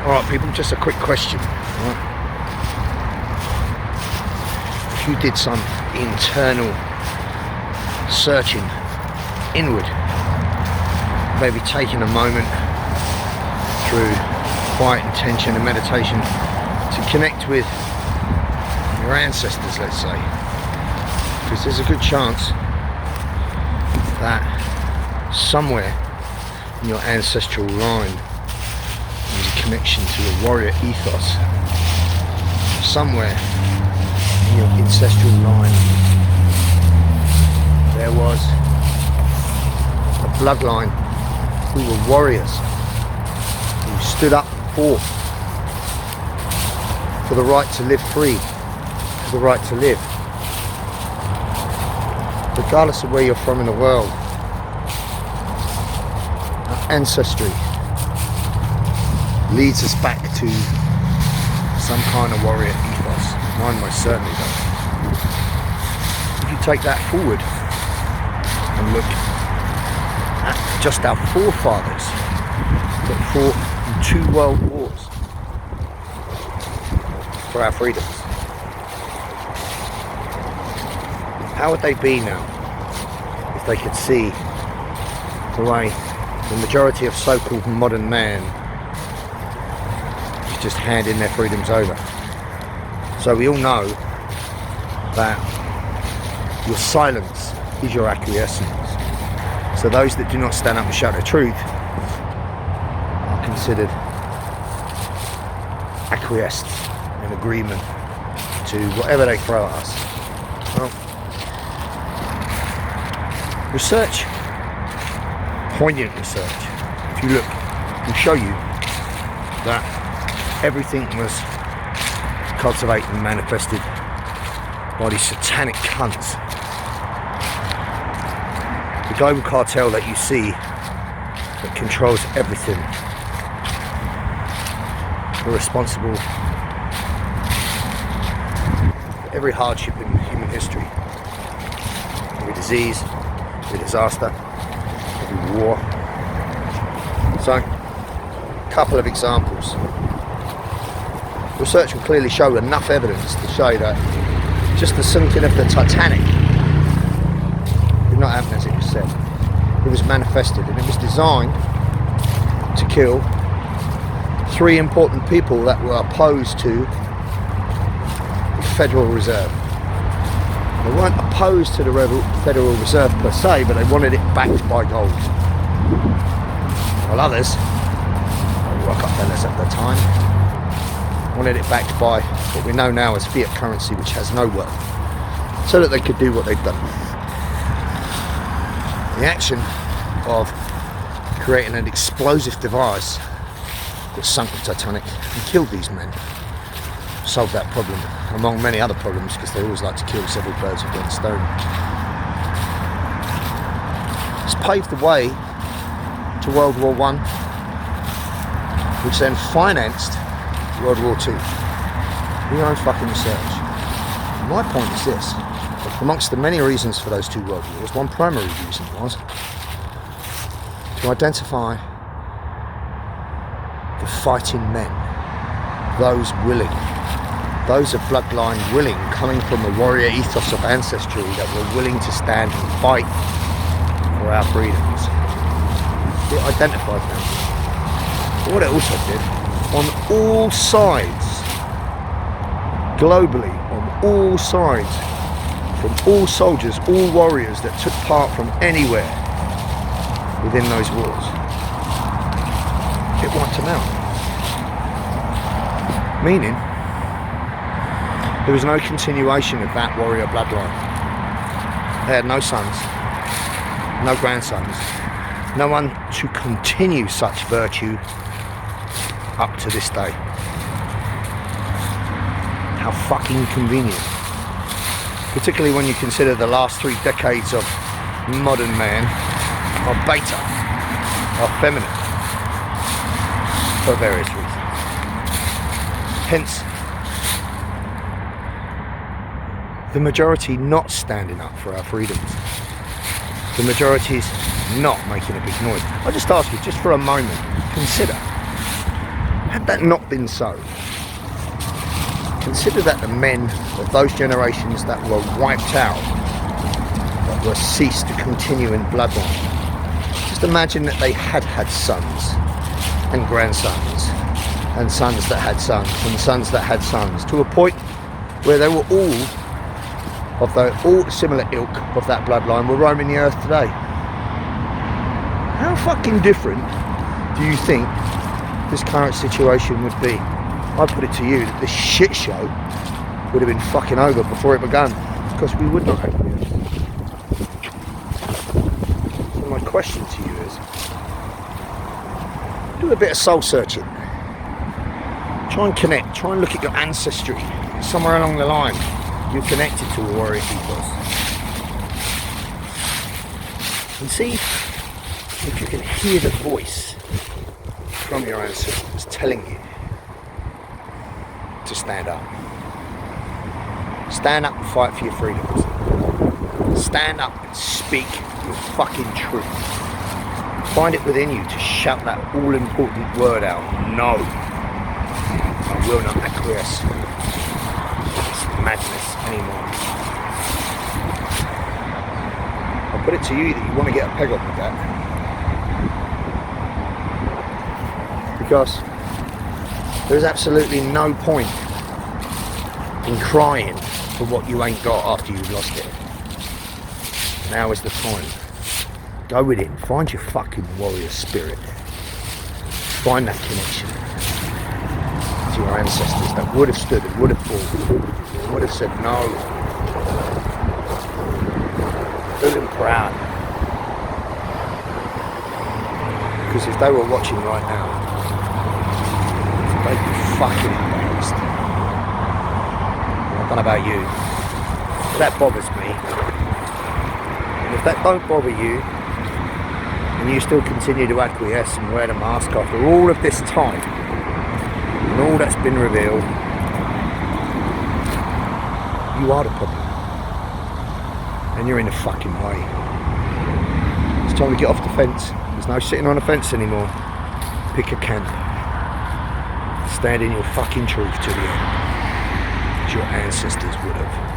Alright people, just a quick question. Right? If you did some internal searching inward, maybe taking a moment through quiet intention and meditation to connect with your ancestors, let's say, because there's a good chance that somewhere in your ancestral line there's a connection to a warrior ethos. Somewhere in your ancestral line there was a bloodline who were warriors, who stood up and fought for the right to live free, for the right to live. Regardless of where you're from in the world, our ancestry leads us back to some kind of warrior ethos. Mine most certainly does. If you take that forward and look at just our forefathers that fought in 2 world wars for our freedoms, how would they be now if they could see the way the majority of so-called modern man is just handing their freedoms over? So we all know that your silence is your acquiescence. So those that do not stand up and shout the truth are considered acquiesced in agreement to whatever they throw at us. Well, research, poignant research, if you look, will show you that everything was cultivated and manifested by these satanic cunts. The global cartel that you see that controls everything, are responsible for every hardship in human history, every disease, every disaster, every war. So, a couple of examples. Research will clearly show enough evidence to show that just the sinking of the Titanic did not happen as it was said. It was manifested, and it was designed to kill 3 important people that were opposed to the Federal Reserve. They weren't opposed to the Federal Reserve per se, but they wanted it backed by gold. While others, Rockefellers at the time, wanted it backed by what we know now as fiat currency, which has no worth, so that they could do what they've done. The action of creating an explosive device that sunk the Titanic and killed these men solved that problem, among many other problems, because they always like to kill several birds with one stone. It's paved the way to World War I, which then financed World War II. Your own fucking research. My point is this: amongst the many reasons for those 2 world wars, one primary reason was to identify the fighting men, those willing, those of bloodline willing, coming from a warrior ethos of ancestry, that were willing to stand and fight for our freedoms. It identified them. But what it also did, on all sides, globally, on all sides, from all soldiers, all warriors that took part from anywhere within those wars, it wiped them out. Meaning, there was no continuation of that warrior bloodline. They had no sons, no grandsons, no one to continue such virtue up to this day. How fucking convenient. Particularly when you consider the last 3 decades of modern man are beta, are feminine, for various reasons. Hence, the majority not standing up for our freedoms. The majority is not making a big noise. I'll just ask you, just for a moment, consider Had that not been so, consider that the men of those generations that were wiped out, that were ceased to continue in bloodline, just imagine that they had sons and grandsons and sons that had sons and sons that had sons, to a point where they were all similar ilk of that bloodline were roaming the earth today. How fucking different do you think this current situation would be? I put it to you that this shit show would have been fucking over before it began, because we would not have been. So my question to you is, do a bit of soul searching. Try and connect, try and look at your ancestry. Somewhere along the line, you're connected to a warrior ethos. And see if you can hear the voice from your ancestors telling you to stand up. Stand up and fight for your freedoms. Stand up and speak your fucking truth. Find it within you to shout that all-important word out. No. I will not acquiesce to this madness anymore. I'll put it to you that you want to get a peg up with that. Because there's absolutely no point in crying for what you ain't got after you've lost it. Now is the time. Go within, find your fucking warrior spirit. Find that connection to your ancestors that would have stood and would have fought, would have said no. Do them proud. Because if they were watching right now, they'd be fucking embarrassed. I don't know about you, but that bothers me. And if that don't bother you, and you still continue to acquiesce and wear the mask after all of this time, and all that's been revealed, you are the problem. And you're in the fucking way. It's time to get off the fence. There's no sitting on the fence anymore. Pick a camp. Stand in your fucking truth to the end, as your ancestors would have.